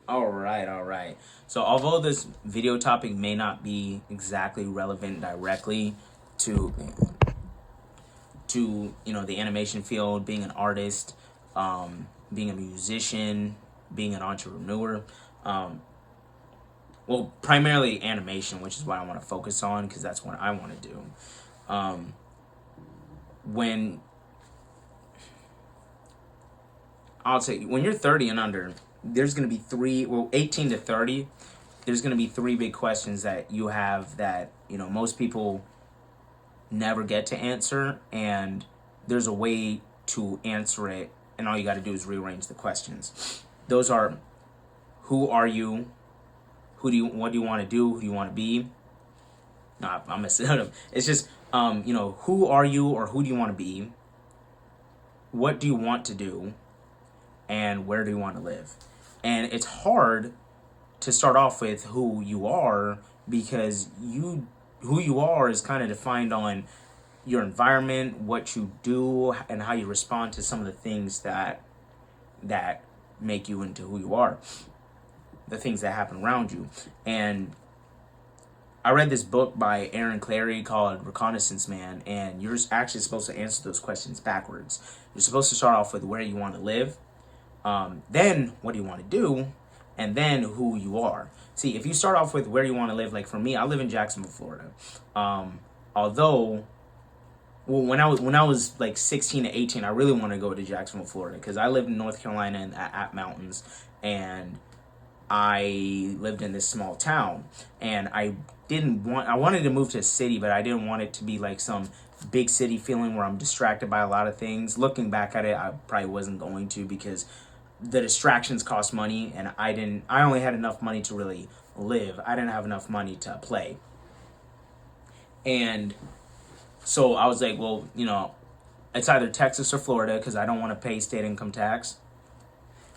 All right, all right. So, although this video topic may not be exactly relevant directly to the animation field, being an artist, being a musician, being an entrepreneur, um, well, primarily animation, which is what I want to focus on because that's what I want to do. Um, when I'll say when you're 30 and under, there's going to be 18 to 30. There's going to be three big questions that you have that most people never get to answer, and there's a way to answer it, and all you got to do is rearrange the questions. Those are: who are you? What do you want to do? Who do you want to be? No, I'm messing it up. It's just who are you, or who do you want to be? What do you want to do? And where do you want to live? And it's hard to start off with who you are, because who you are is kind of defined on your environment, what you do, and how you respond to some of the things that make you into who you are, the things that happen around you. And I read this book by Aaron Clarey called Reconnaissance Man, and you're actually supposed to answer those questions backwards. You're supposed to start off with where you want to live, then what do you want to do, and then who you are. See, if you start off with where you want to live, like for me, I live in Jacksonville, Florida. Although, well, when I was like 16 to 18, I really wanted to go to Jacksonville, Florida, because I lived in North Carolina at mountains, and I lived in this small town, and I wanted to move to a city, but I didn't want it to be like some big city feeling where I'm distracted by a lot of things. Looking back at it, I probably wasn't going to, because the distractions cost money, and I only had enough money to really live. I didn't have enough money to play. And so I was like, well, it's either Texas or Florida, because I don't want to pay state income tax.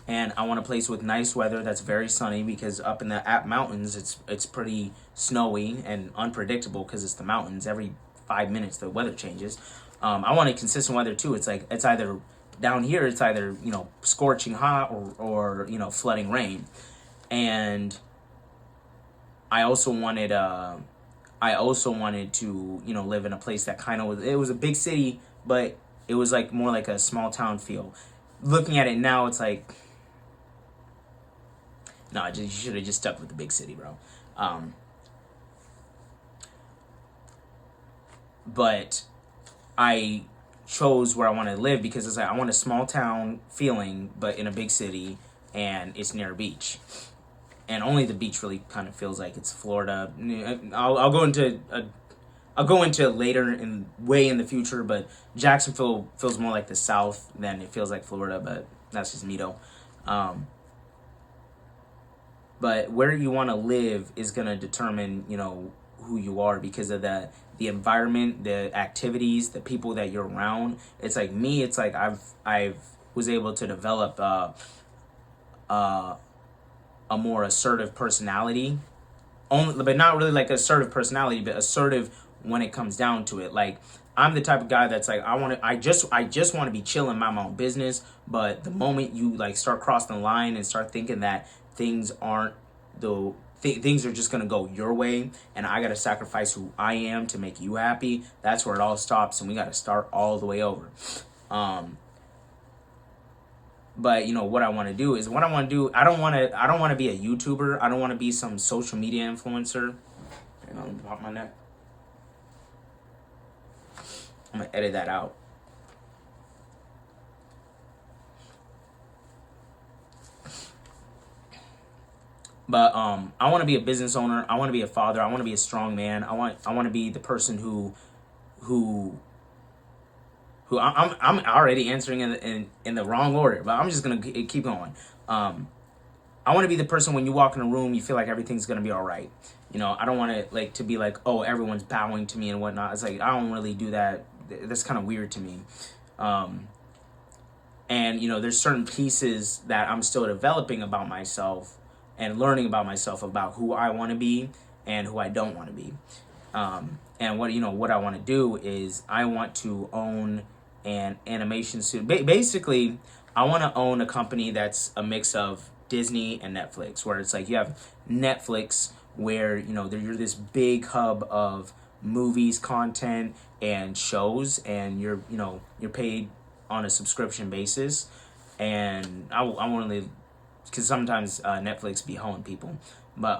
And I want a place with nice weather that's very sunny, because up in the mountains, it's pretty snowy and unpredictable because it's the mountains. Every 5 minutes, the weather changes. I want a consistent weather too. It's like it's either down here, it's either scorching hot or flooding rain. And I also wanted to live in a place that kind of was a big city, but it was like more like a small town feel. Looking at it now, it's like, no, you should have just stuck with the big city, bro. But I chose where I want to live because it's like I want a small town feeling, but in a big city, and it's near a beach. And only the beach really kind of feels like it's Florida. I'll go into it later way in the future, but Jacksonville feels more like the South than it feels like Florida. But that's just me though. But where you want to live is gonna determine who you are, because of the environment, the activities, the people that you're around. It's like me. It's like I've was able to develop a more assertive personality, but not really like assertive personality, but assertive when it comes down to it. Like, I'm the type of guy that's like, I just want to be chilling, mind my own business. But the moment you like start crossing the line and start thinking that things aren't things are just gonna go your way, and I gotta sacrifice who I am to make you happy, that's where it all stops, and we gotta start all the way over. But what I want to do is I don't want to be a YouTuber. I don't want to be some social media influencer. Hang on, pop my neck. I'm gonna edit that out. But I want to be a business owner. I want to be a father. I want to be a strong man. I want to be the person who I'm already answering in the wrong order, but I'm just gonna keep going. I want to be the person when you walk in a room, you feel like everything's gonna be all right. I don't want to be like, oh, everyone's bowing to me and whatnot. It's like I don't really do that. That's kind of weird to me. And there's certain pieces that I'm still developing about myself and learning about myself, about who I want to be and who I don't want to be. And what I want to do is I want to own an animation studio. Basically, I want to own a company that's a mix of Disney and Netflix, where it's like you have Netflix, where you're this big hub of movies, content, and shows, and you're paid on a subscription basis. And I want to, because sometimes Netflix be hoeing people, but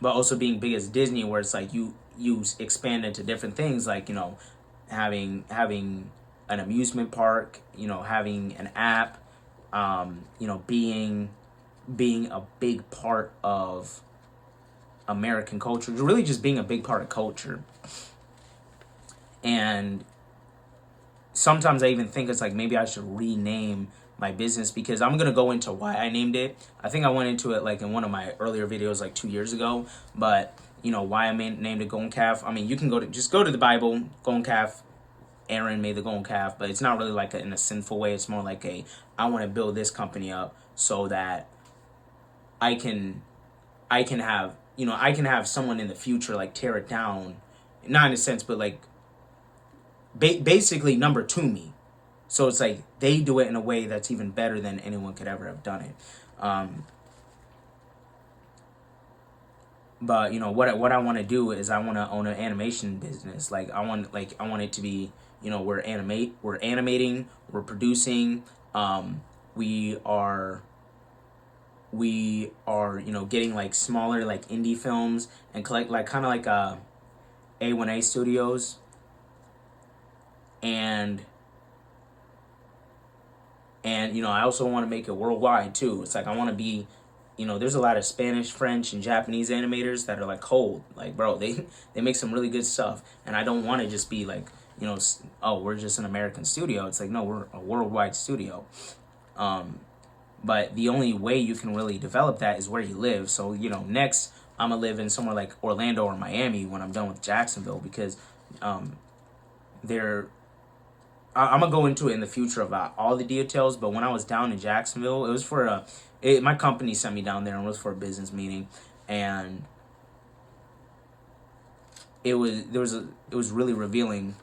also being big as Disney, where it's like you expand into different things, like having an amusement park, having an app, being a big part of American culture, really just being a big part of culture. And sometimes I even think it's like maybe I should rename my business, because I'm gonna go into why I named it. I think I went into it like in one of my earlier videos like 2 years ago, but why I named it golden calf. I mean, you can go to the Bible, golden calf. Aaron made the golden calf, but it's not really like in a sinful way. It's more like I want to build this company up so that I can have I can have someone in the future like tear it down, not in a sense, but like basically number two me. So it's like they do it in a way that's even better than anyone could ever have done it. But what I want to do is I want to own an animation business. Like I want it to be, we're animating, we're producing, we are getting like smaller like indie films and collect like kind of like A1A Studios, and I also want to make it worldwide too. It's like I want to be, there's a lot of Spanish, French, and Japanese animators that are like cold. Like, bro, they make some really good stuff, and I don't want to just be like, oh, we're just an American studio. It's like, no, we're a worldwide studio. But the only way you can really develop that is where you live. So, next I'm gonna live in somewhere like Orlando or Miami when I'm done with Jacksonville, because they're I'm gonna go into it in the future about all the details. But when I was down in Jacksonville, it was for my company sent me down there, and it was for a business meeting, and it was really revealing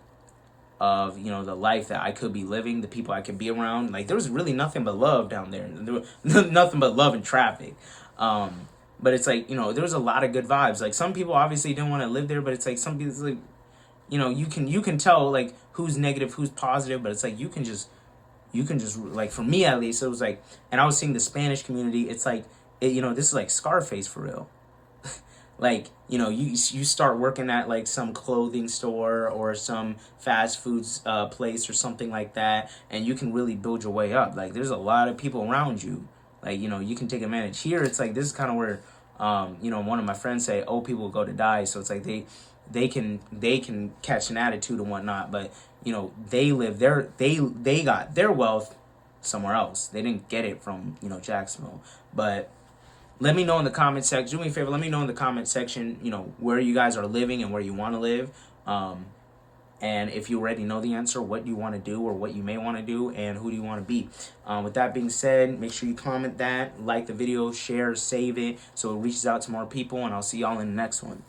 of the life that I could be living, the people I could be around. Like, there was really nothing but love down there. There was nothing but love and traffic. But it's like, there was a lot of good vibes. Like, some people obviously didn't want to live there, but it's like some people, it's like, you can tell like who's negative, who's positive, but it's like you can just like, for me at least, it was like, and I was seeing the Spanish community. It's like this is like Scarface for real. Like, you start working at like some clothing store or some fast foods place or something like that, and you can really build your way up. Like, there's a lot of people around you. Like, you can take advantage. Here, it's like, this is kind of where one of my friends say old people go to die. So it's like they can catch an attitude and whatnot, but they got their wealth somewhere else. They didn't get it from Jacksonville. But let me know in the comment section. Do me a favor. Let me know in the comment section, where you guys are living and where you want to live. And if you already know the answer, what do you want to do, or what you may want to do, and who do you want to be? With that being said, make sure you comment that, like the video, share, save it, so it reaches out to more people, and I'll see y'all in the next one.